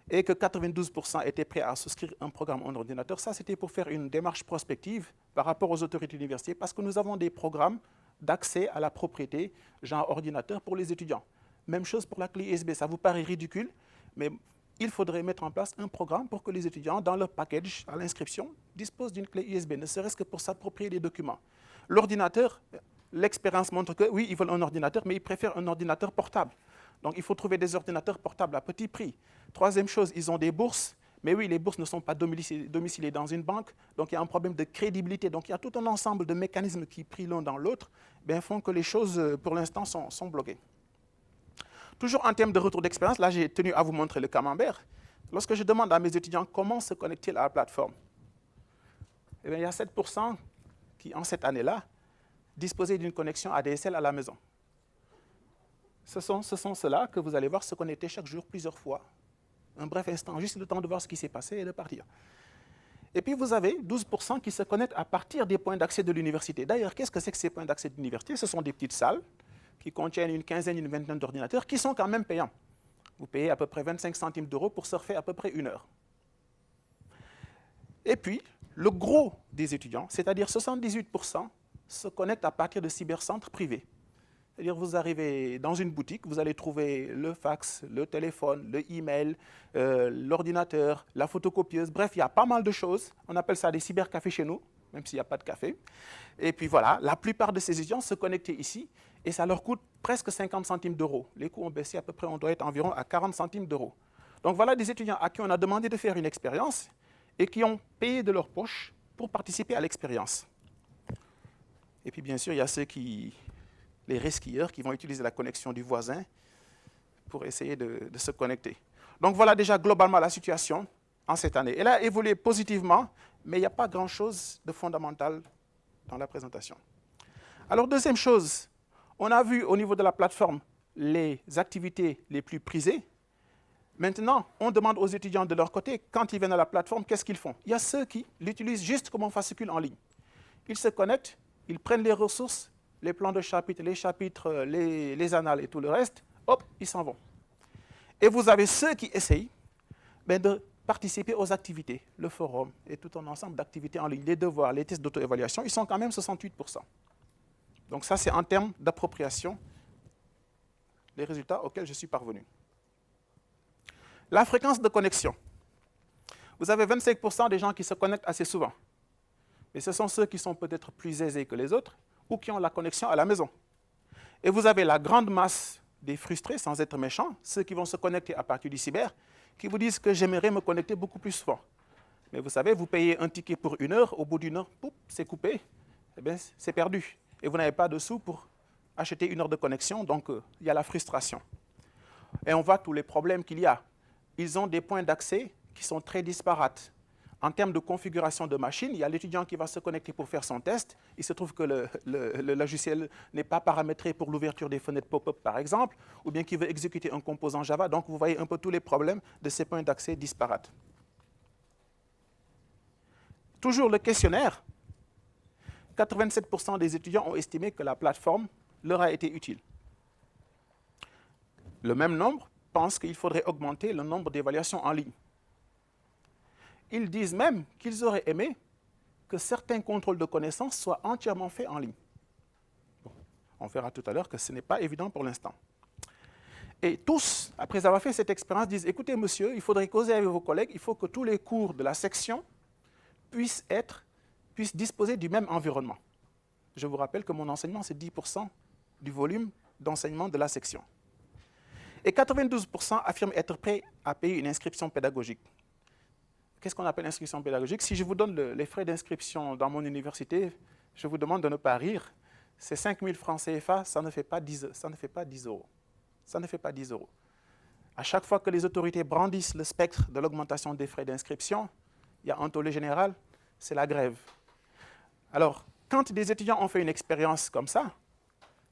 Et que 92% étaient prêts à souscrire un programme en ordinateur, ça c'était pour faire une démarche prospective par rapport aux autorités universitaires parce que nous avons des programmes d'accès à la propriété, genre ordinateur pour les étudiants. Même chose pour la clé USB, ça vous paraît ridicule, mais il faudrait mettre en place un programme pour que les étudiants, dans leur package à l'inscription, disposent d'une clé USB, ne serait-ce que pour s'approprier les documents. L'ordinateur, l'expérience montre que oui, ils veulent un ordinateur, mais ils préfèrent un ordinateur portable. Donc il faut trouver des ordinateurs portables à petit prix. Troisième chose, ils ont des bourses, mais oui, les bourses ne sont pas domiciliées dans une banque, donc il y a un problème de crédibilité. Donc il y a tout un ensemble de mécanismes qui, pris l'un dans l'autre, font que les choses, pour l'instant, sont bloquées. Toujours en termes de retour d'expérience, là j'ai tenu à vous montrer le camembert. Lorsque je demande à mes étudiants comment se connecter à la plateforme, il y a 7% qui, en cette année-là, disposaient d'une connexion ADSL à la maison. Ce sont ceux-là que vous allez voir se connecter chaque jour plusieurs fois. Un bref instant, juste le temps de voir ce qui s'est passé et de partir. Et puis vous avez 12% qui se connectent à partir des points d'accès de l'université. D'ailleurs, qu'est-ce que c'est que ces points d'accès de l'université? Ce sont des petites salles qui contiennent une quinzaine, une vingtaine d'ordinateurs qui sont quand même payants. Vous payez à peu près 25 centimes d'euros pour surfer à peu près 1 heure. Et puis, le gros des étudiants, c'est-à-dire 78%, se connectent à partir de cybercentres privés. C'est-à-dire vous arrivez dans une boutique, vous allez trouver le fax, le téléphone, le email, l'ordinateur, la photocopieuse. Bref, il y a pas mal de choses. On appelle ça des cybercafés chez nous, même s'il n'y a pas de café. Et puis voilà, la plupart de ces étudiants se connectent ici et ça leur coûte presque 50 centimes d'euros. Les coûts ont baissé à peu près, on doit être environ à 40 centimes d'euros. Donc voilà des étudiants à qui on a demandé de faire une expérience et qui ont payé de leur poche pour participer à l'expérience. Et puis bien sûr, il y a les resquilleurs qui vont utiliser la connexion du voisin pour essayer de se connecter. Donc voilà déjà globalement la situation en cette année. Elle a évolué positivement, mais il n'y a pas grand-chose de fondamental dans la présentation. Alors deuxième chose, on a vu au niveau de la plateforme les activités les plus prisées. Maintenant, on demande aux étudiants de leur côté, quand ils viennent à la plateforme, qu'est-ce qu'ils font? Il y a ceux qui l'utilisent juste comme un fascicule en ligne. Ils se connectent, ils prennent les ressources, les plans de chapitres, les annales et tout le reste, hop, ils s'en vont. Et vous avez ceux qui essayent de participer aux activités, le forum et tout un ensemble d'activités en ligne, les devoirs, les tests d'auto-évaluation, ils sont quand même 68%. Donc ça, c'est en termes d'appropriation des résultats auxquels je suis parvenu. La fréquence de connexion. Vous avez 25% des gens qui se connectent assez souvent. Mais ce sont ceux qui sont peut-être plus aisés que les autres ou qui ont la connexion à la maison. Et vous avez la grande masse des frustrés, sans être méchants, ceux qui vont se connecter à partir du cyber, qui vous disent que j'aimerais me connecter beaucoup plus souvent. Mais vous savez, vous payez un ticket pour 1 heure, au bout d'1 heure, c'est coupé, eh bien, c'est perdu. Et vous n'avez pas de sous pour acheter 1 heure de connexion, donc il y a la frustration. Et on voit tous les problèmes qu'il y a. Ils ont des points d'accès qui sont très disparates. En termes de configuration de machine, il y a l'étudiant qui va se connecter pour faire son test. Il se trouve que le logiciel n'est pas paramétré pour l'ouverture des fenêtres pop-up, par exemple, ou bien qu'il veut exécuter un composant Java. Donc, vous voyez un peu tous les problèmes de ces points d'accès disparates. Toujours le questionnaire. 87% des étudiants ont estimé que la plateforme leur a été utile. Le même nombre pense qu'il faudrait augmenter le nombre d'évaluations en ligne. Ils disent même qu'ils auraient aimé que certains contrôles de connaissances soient entièrement faits en ligne. Bon, on verra tout à l'heure que ce n'est pas évident pour l'instant. Et tous, après avoir fait cette expérience, disent « Écoutez, monsieur, il faudrait causer avec vos collègues, il faut que tous les cours de la section puissent disposer du même environnement. » Je vous rappelle que mon enseignement, c'est 10% du volume d'enseignement de la section. Et 92% affirment être prêts à payer une inscription pédagogique. Qu'est-ce qu'on appelle inscription pédagogique? Si je vous donne les frais d'inscription dans mon université, je vous demande de ne pas rire. C'est 5 000 francs CFA, ça ne fait pas 10 euros. Ça ne fait pas 10 euros. À chaque fois que les autorités brandissent le spectre de l'augmentation des frais d'inscription, il y a un tollé général, c'est la grève. Alors, quand des étudiants ont fait une expérience comme ça,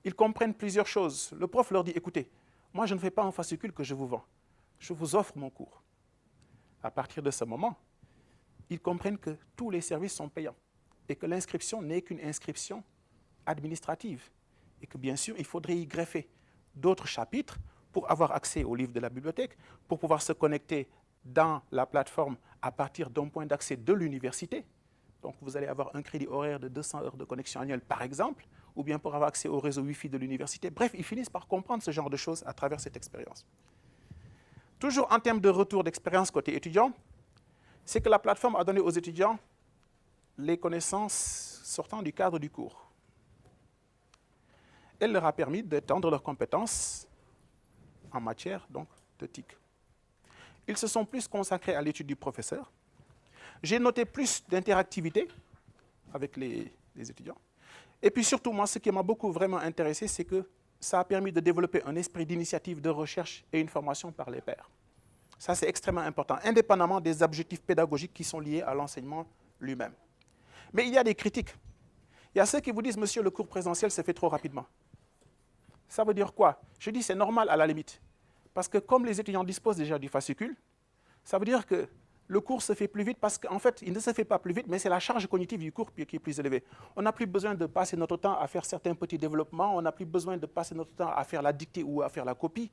ils comprennent plusieurs choses. Le prof leur dit, écoutez, moi je ne fais pas un fascicule que je vous vends, je vous offre mon cours. À partir de ce moment, ils comprennent que tous les services sont payants et que l'inscription n'est qu'une inscription administrative et que bien sûr, il faudrait y greffer d'autres chapitres pour avoir accès aux livres de la bibliothèque, pour pouvoir se connecter dans la plateforme à partir d'un point d'accès de l'université. Donc, vous allez avoir un crédit horaire de 200 heures de connexion annuelle, par exemple, ou bien pour avoir accès au réseau Wi-Fi de l'université. Bref, ils finissent par comprendre ce genre de choses à travers cette expérience. Toujours en termes de retour d'expérience côté étudiant, c'est que la plateforme a donné aux étudiants les connaissances sortant du cadre du cours. Elle leur a permis d'étendre leurs compétences en matière donc, de TIC. Ils se sont plus consacrés à l'étude du professeur. J'ai noté plus d'interactivité avec les étudiants. Et puis surtout, moi, ce qui m'a beaucoup vraiment intéressé, c'est que ça a permis de développer un esprit d'initiative, de recherche et une formation par les pairs. Ça, c'est extrêmement important, indépendamment des objectifs pédagogiques qui sont liés à l'enseignement lui-même. Mais il y a des critiques. Il y a ceux qui vous disent, monsieur, le cours présentiel se fait trop rapidement. Ça veut dire quoi? Je dis, c'est normal à la limite. Parce que comme les étudiants disposent déjà du fascicule, ça veut dire que le cours se fait plus vite parce qu'en fait, il ne se fait pas plus vite, mais c'est la charge cognitive du cours qui est plus élevée. On n'a plus besoin de passer notre temps à faire certains petits développements, on n'a plus besoin de passer notre temps à faire la dictée ou à faire la copie.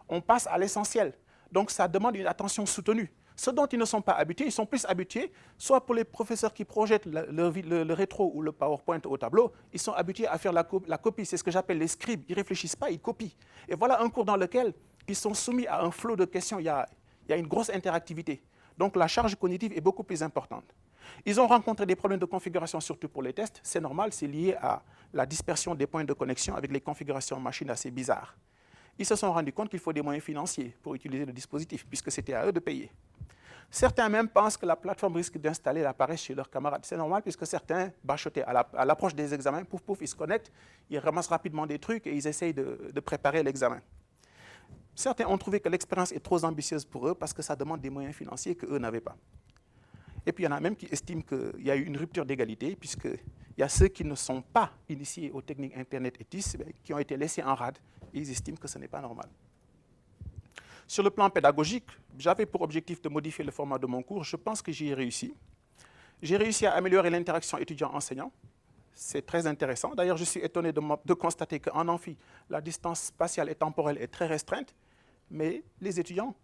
On passe à l'essentiel. Donc, ça demande une attention soutenue. Ceux dont ils ne sont pas habitués, ils sont plus habitués, soit pour les professeurs qui projettent le rétro ou le PowerPoint au tableau, ils sont habitués à faire la copie. C'est ce que j'appelle les scribes. Ils ne réfléchissent pas, ils copient. Et voilà un cours dans lequel ils sont soumis à un flot de questions. Il y a une grosse interactivité. Donc, la charge cognitive est beaucoup plus importante. Ils ont rencontré des problèmes de configuration, surtout pour les tests. C'est normal, c'est lié à la dispersion des points de connexion avec les configurations machines assez bizarres. Ils se sont rendus compte qu'il faut des moyens financiers pour utiliser le dispositif, puisque c'était à eux de payer. Certains même pensent que la plateforme risque d'installer la paresse chez leurs camarades. C'est normal, puisque certains, bachotés à l'approche des examens, pouf, pouf, ils se connectent, ils ramassent rapidement des trucs et ils essayent de préparer l'examen. Certains ont trouvé que l'expérience est trop ambitieuse pour eux parce que ça demande des moyens financiers qu'eux n'avaient pas. Et puis il y en a même qui estiment qu'il y a eu une rupture d'égalité, puisqu'il y a ceux qui ne sont pas initiés aux techniques Internet et TIS, qui ont été laissés en rade, et ils estiment que ce n'est pas normal. Sur le plan pédagogique, j'avais pour objectif de modifier le format de mon cours. Je pense que j'y ai réussi. J'ai réussi à améliorer l'interaction étudiant-enseignant. C'est très intéressant. D'ailleurs, je suis étonné de constater qu'en amphi, la distance spatiale et temporelle est très restreinte, mais les étudiants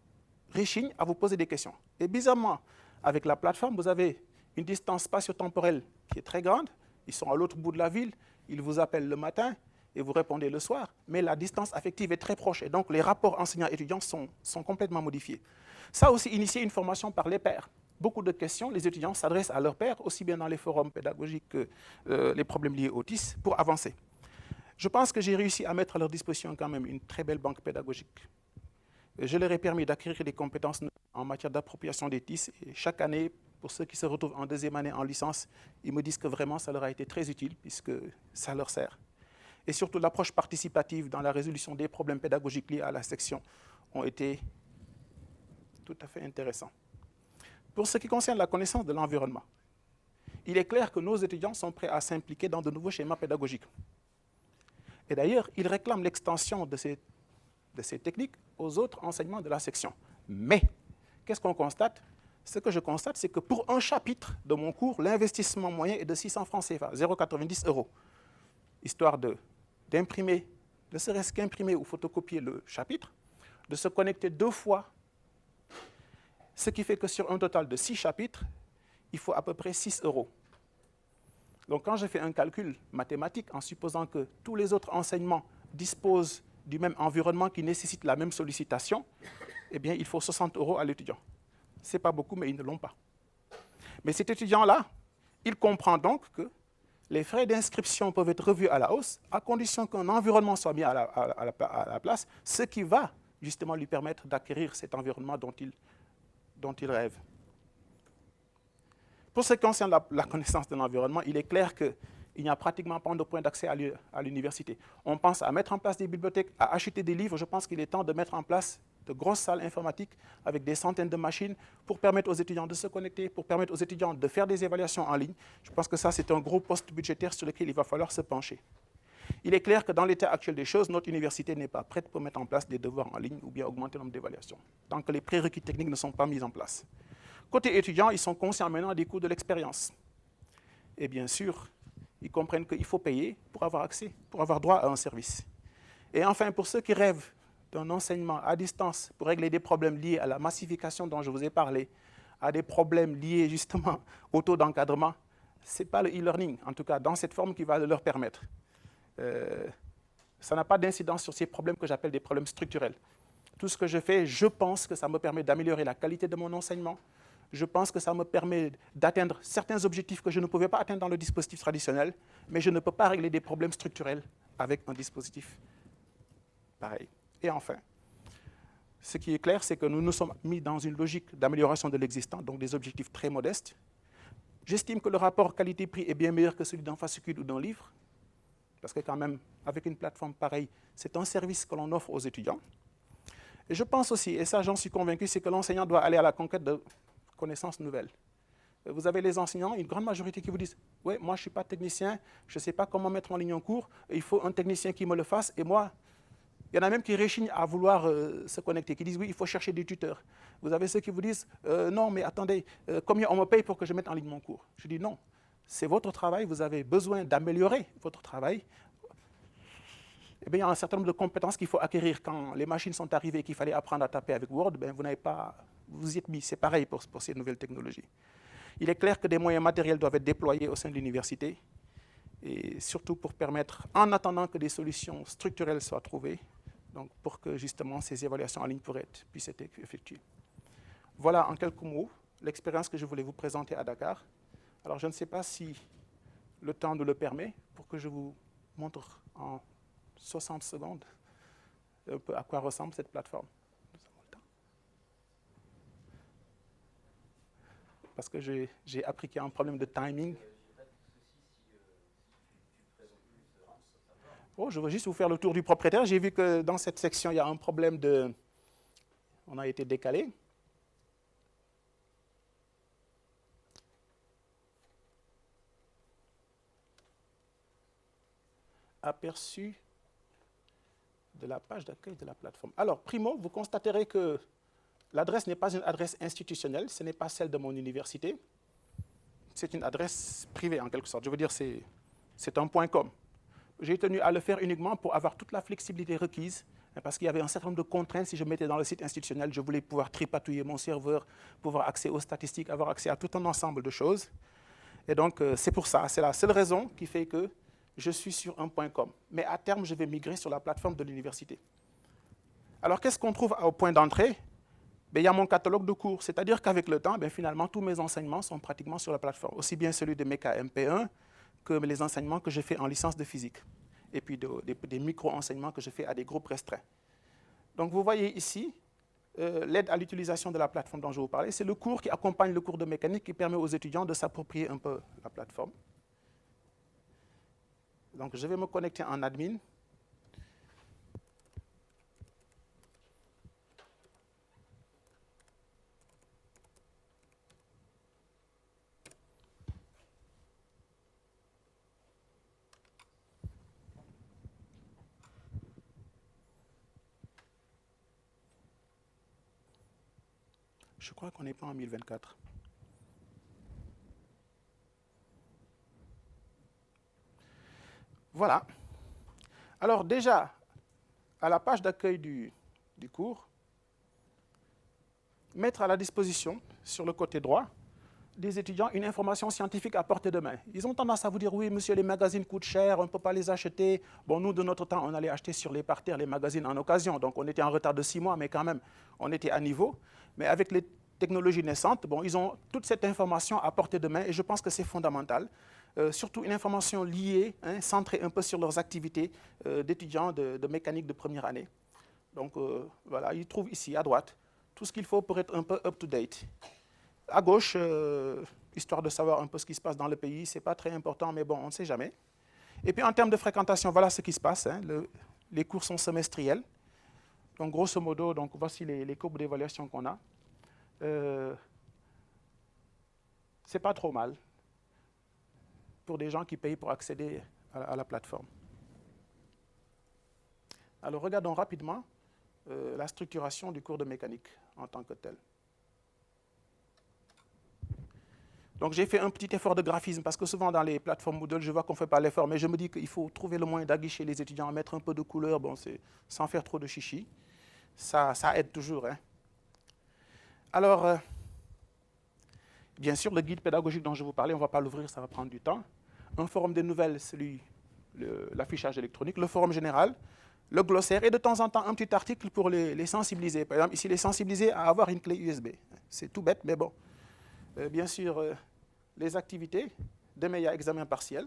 réchignent à vous poser des questions. Et bizarrement, avec la plateforme, vous avez une distance spatio-temporelle qui est très grande. Ils sont à l'autre bout de la ville, ils vous appellent le matin et vous répondez le soir. Mais la distance affective est très proche et donc les rapports enseignants-étudiants sont complètement modifiés. Ça a aussi initié une formation par les pairs. Beaucoup de questions, les étudiants s'adressent à leurs pairs, aussi bien dans les forums pédagogiques que les problèmes liés au TIS, pour avancer. Je pense que j'ai réussi à mettre à leur disposition quand même une très belle banque pédagogique. Je leur ai permis d'acquérir des compétences en matière d'appropriation des TIS. Et chaque année, pour ceux qui se retrouvent en deuxième année en licence, ils me disent que vraiment ça leur a été très utile puisque ça leur sert. Et surtout, l'approche participative dans la résolution des problèmes pédagogiques liés à la section ont été tout à fait intéressants. Pour ce qui concerne la connaissance de l'environnement, il est clair que nos étudiants sont prêts à s'impliquer dans de nouveaux schémas pédagogiques. Et d'ailleurs, ils réclament l'extension de ces techniques aux autres enseignements de la section. Mais, qu'est-ce qu'on constate? Ce que je constate, c'est que pour un chapitre de mon cours, l'investissement moyen est de 600 francs CFA, 0,90 €, histoire d'imprimer, ne serait-ce qu'imprimer ou photocopier le chapitre, de se connecter 2 fois, ce qui fait que sur un total de 6 chapitres, il faut à peu près 6 €. Donc quand je fais un calcul mathématique, en supposant que tous les autres enseignements disposent du même environnement qui nécessite la même sollicitation, eh bien, il faut 60 € à l'étudiant. Ce n'est pas beaucoup, mais ils ne l'ont pas. Mais cet étudiant-là, il comprend donc que les frais d'inscription peuvent être revus à la hausse, à condition qu'un environnement soit mis à la place, ce qui va justement lui permettre d'acquérir cet environnement dont il rêve. Pour ce qui concerne la connaissance de l'environnement, il est clair qu'il n'y a pratiquement pas de point d'accès à l'université. On pense à mettre en place des bibliothèques, à acheter des livres. Je pense qu'il est temps de mettre en place de grosses salles informatiques avec des centaines de machines pour permettre aux étudiants de se connecter, pour permettre aux étudiants de faire des évaluations en ligne. Je pense que ça, c'est un gros poste budgétaire sur lequel il va falloir se pencher. Il est clair que dans l'état actuel des choses, notre université n'est pas prête pour mettre en place des devoirs en ligne ou bien augmenter le nombre d'évaluations, tant que les prérequis techniques ne sont pas mis en place. Côté étudiants, ils sont conscients maintenant des coûts de l'expérience. Et bien sûr, ils comprennent qu'il faut payer pour avoir accès, pour avoir droit à un service. Et enfin, pour ceux qui rêvent d'un enseignement à distance pour régler des problèmes liés à la massification dont je vous ai parlé, à des problèmes liés justement au taux d'encadrement, ce n'est pas le e-learning, en tout cas dans cette forme qui va leur permettre. Ça n'a pas d'incidence sur ces problèmes que j'appelle des problèmes structurels. Tout ce que je fais, je pense que ça me permet d'améliorer la qualité de mon enseignement. Je pense que ça me permet d'atteindre certains objectifs que je ne pouvais pas atteindre dans le dispositif traditionnel, mais je ne peux pas régler des problèmes structurels avec un dispositif pareil. Et enfin, ce qui est clair, c'est que nous nous sommes mis dans une logique d'amélioration de l'existant, donc des objectifs très modestes. J'estime que le rapport qualité-prix est bien meilleur que celui d'un fascicule ou d'un livre, parce que quand même, avec une plateforme pareille, c'est un service que l'on offre aux étudiants. Et je pense aussi, et ça j'en suis convaincu, c'est que l'enseignant doit aller à la conquête de connaissances nouvelles. Vous avez les enseignants, une grande majorité qui vous disent « Oui, moi je ne suis pas technicien, je ne sais pas comment mettre en ligne un cours, il faut un technicien qui me le fasse, et moi… » Il y en a même qui réchignent à vouloir se connecter, qui disent « Oui, il faut chercher des tuteurs. » Vous avez ceux qui vous disent « Non, mais attendez, combien on me paye pour que je mette en ligne mon cours ?» Je dis « Non, c'est votre travail, vous avez besoin d'améliorer votre travail. » Eh bien, il y a un certain nombre de compétences qu'il faut acquérir. Quand les machines sont arrivées et qu'il fallait apprendre à taper avec Word, ben, vous y êtes mis. C'est pareil pour ces nouvelles technologies. Il est clair que des moyens matériels doivent être déployés au sein de l'université, et surtout pour permettre, en attendant que des solutions structurelles soient trouvées, donc pour que justement ces évaluations en ligne puissent être effectuées. Voilà en quelques mots l'expérience que je voulais vous présenter à Dakar. Alors je ne sais pas si le temps nous le permet pour que je vous montre en 60 secondes un peu à quoi ressemble cette plateforme. Parce que j'ai appris qu'il y a un problème de timing. Oh, je veux juste vous faire le tour du propriétaire. J'ai vu que dans cette section, il y a un problème de… On a été décalé. Aperçu de la page d'accueil de la plateforme. Alors, primo, vous constaterez que l'adresse n'est pas une adresse institutionnelle, ce n'est pas celle de mon université. C'est une adresse privée, en quelque sorte. Je veux dire, c'est un .com. J'ai tenu à le faire uniquement pour avoir toute la flexibilité requise Parce qu'il y avait un certain nombre de contraintes. Si je mettais dans le site institutionnel, je voulais pouvoir tripatouiller mon serveur, pouvoir accéder aux statistiques, avoir accès à tout un ensemble de choses. Et donc, c'est pour ça, c'est la seule raison qui fait que je suis sur un .com. Mais à terme, je vais migrer sur la plateforme de l'université. Alors, qu'est-ce qu'on trouve au point d'entrée? Il y a mon catalogue de cours. C'est-à-dire qu'avec le temps, finalement, tous mes enseignements sont pratiquement sur la plateforme. Aussi bien celui de MECA MP1 que les enseignements que je fais en licence de physique. Et puis des micro-enseignements que je fais à des groupes restreints. Donc, vous voyez ici, l'aide à l'utilisation de la plateforme dont je vous parlais. C'est le cours qui accompagne le cours de mécanique qui permet aux étudiants de s'approprier un peu la plateforme. Donc, je vais me connecter en admin. Je crois qu'on n'est pas en 1024. Voilà. Alors déjà, à la page d'accueil du cours, mettre à la disposition, sur le côté droit, des étudiants une information scientifique à portée de main. Ils ont tendance à vous dire, oui, monsieur, les magazines coûtent cher, on ne peut pas les acheter. Bon, nous, de notre temps, on allait acheter sur les parterres les magazines en occasion. Donc, on était en retard de 6 mois, mais quand même, on était à niveau. Mais avec les technologies naissantes, bon, ils ont toute cette information à portée de main et je pense que c'est fondamental. Surtout une information liée, centrée un peu sur leurs activités d'étudiants de mécanique de première année. Donc, voilà, ils trouvent ici, à droite, tout ce qu'il faut pour être un peu up-to-date. À gauche, histoire de savoir un peu ce qui se passe dans le pays, ce n'est pas très important, mais bon, on ne sait jamais. Et puis en termes de fréquentation, voilà ce qui se passe. Les cours sont semestriels. Donc grosso modo, donc, voici les courbes d'évaluation qu'on a. C'est pas trop mal pour des gens qui payent pour accéder à la plateforme. Alors regardons rapidement la structuration du cours de mécanique en tant que tel. Donc j'ai fait un petit effort de graphisme parce que souvent dans les plateformes Moodle, je vois qu'on ne fait pas l'effort, mais je me dis qu'il faut trouver le moyen d'aguicher les étudiants à mettre un peu de couleur, bon, sans faire trop de chichi. Ça aide toujours. Alors, bien sûr, le guide pédagogique dont je vous parlais, on ne va pas l'ouvrir, ça va prendre du temps. Un forum des nouvelles, l'affichage électronique, le forum général, le glossaire et de temps en temps un petit article pour les sensibiliser. Par exemple, ici, les sensibiliser à avoir une clé USB. C'est tout bête, mais bon. Bien sûr, les activités. Demain, il y a examen partiel.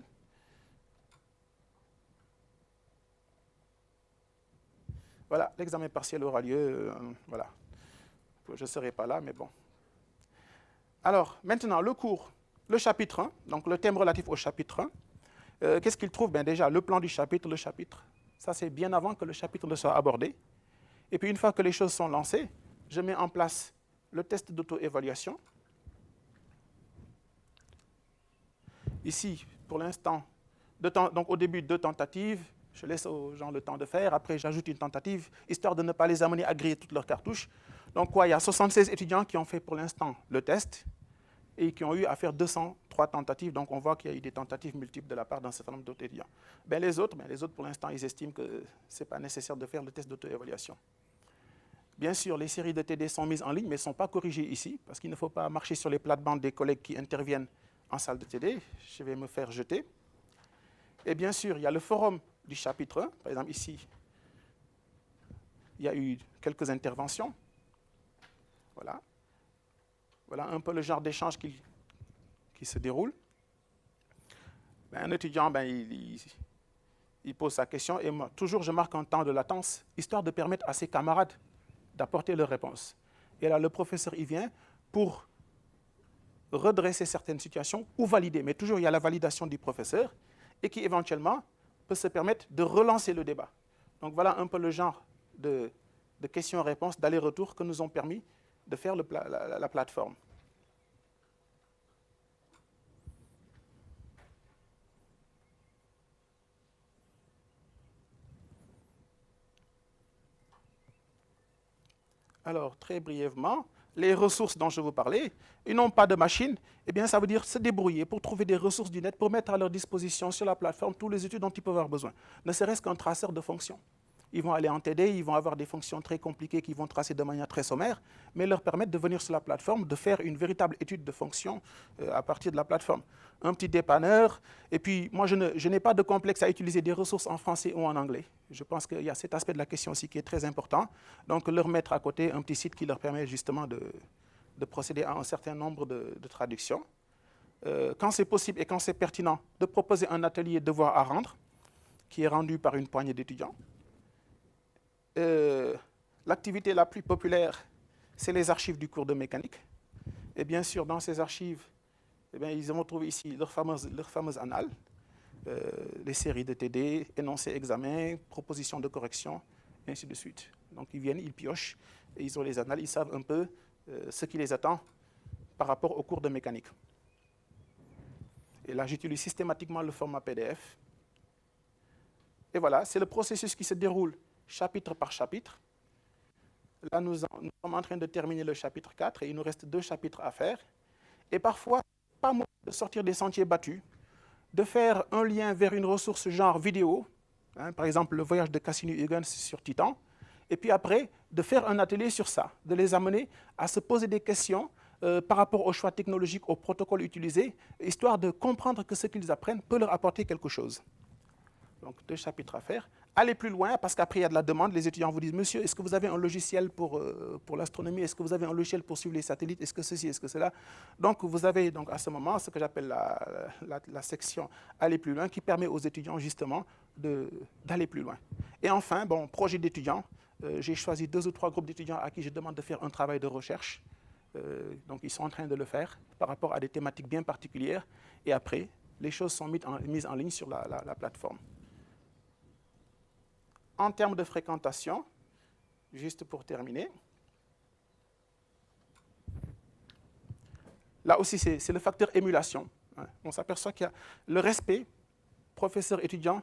Voilà, l'examen partiel aura lieu. Voilà. Je ne serai pas là, mais bon. Alors, maintenant, le cours, le chapitre 1, donc le thème relatif au chapitre 1. Qu'est-ce qu'il trouve? Déjà, le plan du chapitre, le chapitre. Ça, c'est bien avant que le chapitre ne soit abordé. Et puis, une fois que les choses sont lancées, je mets en place le test d'auto-évaluation. Ici, pour l'instant, donc au début, 2 tentatives. Je laisse aux gens le temps de faire. Après, j'ajoute une tentative, histoire de ne pas les amener à griller toutes leurs cartouches. Donc, quoi, il y a 76 étudiants qui ont fait pour l'instant le test et qui ont eu à faire 203 tentatives. Donc, on voit qu'il y a eu des tentatives multiples de la part d'un certain nombre d'autres étudiants. Les autres, pour l'instant, ils estiment que ce n'est pas nécessaire de faire le test d'auto-évaluation. Bien sûr, les séries de TD sont mises en ligne, mais ne sont pas corrigées ici, parce qu'il ne faut pas marcher sur les plates-bandes des collègues qui interviennent en salle de TD. Je vais me faire jeter. Et bien sûr, il y a le forum du chapitre 1. Par exemple, ici, il y a eu quelques interventions. Voilà. Voilà un peu le genre d'échange qui se déroule. Un étudiant, il pose sa question et moi, toujours, je marque un temps de latence, histoire de permettre à ses camarades d'apporter leurs réponses. Et là, le professeur, il vient pour redresser certaines situations ou valider. Mais toujours, il y a la validation du professeur et qui, éventuellement, peut se permettre de relancer le débat. Donc, voilà un peu le genre de questions-réponses, d'aller-retour que nous ont permis de faire la plateforme. Alors, très brièvement, les ressources dont je vous parlais, ils n'ont pas de machine, eh bien, ça veut dire se débrouiller pour trouver des ressources du net, pour mettre à leur disposition sur la plateforme tous les études dont ils peuvent avoir besoin. Ne serait-ce qu'un traceur de fonctions. Ils vont aller en TD, ils vont avoir des fonctions très compliquées qu'ils vont tracer de manière très sommaire, mais leur permettre de venir sur la plateforme, de faire une véritable étude de fonctions à partir de la plateforme. Un petit dépanneur, et puis moi je n'ai pas de complexe à utiliser des ressources en français ou en anglais. Je pense qu'il y a cet aspect de la question aussi qui est très important. Donc leur mettre à côté un petit site qui leur permet justement de procéder à un certain nombre de traductions. Quand c'est possible et quand c'est pertinent, de proposer un atelier devoir à rendre, qui est rendu par une poignée d'étudiants. L'activité la plus populaire, c'est les archives du cours de mécanique. Et bien sûr, dans ces archives, eh bien, ils vont trouver ici leur fameuse annale, les séries de TD, énoncés, examens, propositions de correction, et ainsi de suite. Donc ils viennent, ils piochent, et ils ont les annales, ils savent un peu ce qui les attend par rapport au cours de mécanique. Et là, j'utilise systématiquement le format PDF. Et voilà, c'est le processus qui se déroule chapitre par chapitre. Là, nous sommes en train de terminer le chapitre 4 et il nous reste 2 chapitres à faire. Et parfois, pas moi de sortir des sentiers battus, de faire un lien vers une ressource genre vidéo, hein, par exemple le voyage de Cassini-Huygens sur Titan, et puis après, de faire un atelier sur ça, de les amener à se poser des questions par rapport aux choix technologiques, aux protocoles utilisés, histoire de comprendre que ce qu'ils apprennent peut leur apporter quelque chose. Donc 2 chapitres à faire. Allez plus loin, parce qu'après il y a de la demande. Les étudiants vous disent, monsieur, est-ce que vous avez un logiciel pour l'astronomie? Est-ce que vous avez un logiciel pour suivre les satellites? Est-ce que ceci, est-ce que cela? Donc vous avez donc, à ce moment ce que j'appelle la section aller plus loin, qui permet aux étudiants justement d'aller plus loin. Et enfin, bon, projet d'étudiants. J'ai choisi 2 ou 3 groupes d'étudiants à qui je demande de faire un travail de recherche. Donc ils sont en train de le faire par rapport à des thématiques bien particulières. Et après, les choses sont mises en ligne sur la plateforme. En termes de fréquentation, juste pour terminer, là aussi c'est le facteur émulation. On s'aperçoit qu'il y a le respect professeur-étudiant,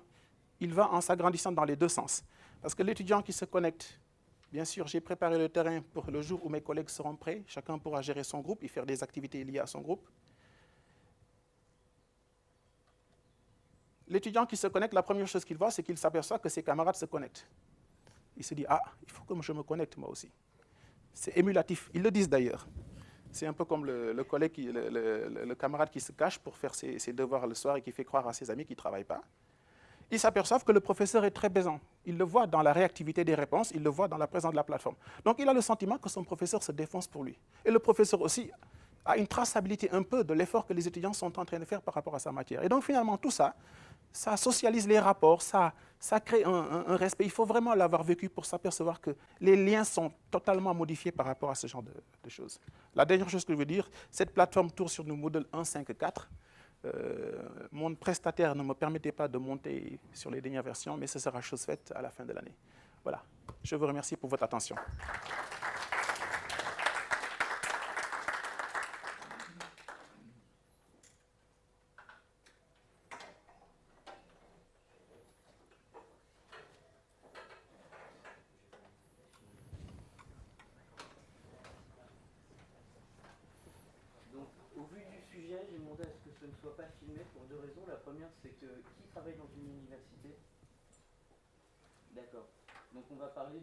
il va en s'agrandissant dans les 2 sens. Parce que l'étudiant qui se connecte, bien sûr, j'ai préparé le terrain pour le jour où mes collègues seront prêts, chacun pourra gérer son groupe et faire des activités liées à son groupe. L'étudiant qui se connecte, la première chose qu'il voit, c'est qu'il s'aperçoit que ses camarades se connectent. Il se dit, ah, il faut que je me connecte moi aussi. C'est émulatif. Ils le disent d'ailleurs. C'est un peu comme le collègue, le camarade qui se cache pour faire ses devoirs le soir et qui fait croire à ses amis qu'il ne travaille pas. Ils s'aperçoivent que le professeur est très présent. Il le voit dans la réactivité des réponses, il le voit dans la présence de la plateforme. Donc il a le sentiment que son professeur se défonce pour lui. Et le professeur aussi a une traçabilité un peu de l'effort que les étudiants sont en train de faire par rapport à sa matière. Et donc finalement tout ça, ça socialise les rapports, ça crée un respect. Il faut vraiment l'avoir vécu pour s'apercevoir que les liens sont totalement modifiés par rapport à ce genre de choses. La dernière chose que je veux dire, cette plateforme tourne sur le Moodle 1.5.4. Mon prestataire ne me permettait pas de monter sur les dernières versions, mais ce sera chose faite à la fin de l'année. Voilà. Je vous remercie pour votre attention. J'ai demandé à ce que ce ne soit pas filmé pour 2 raisons. La première, c'est que qui travaille dans une université? D'accord. Donc on va parler du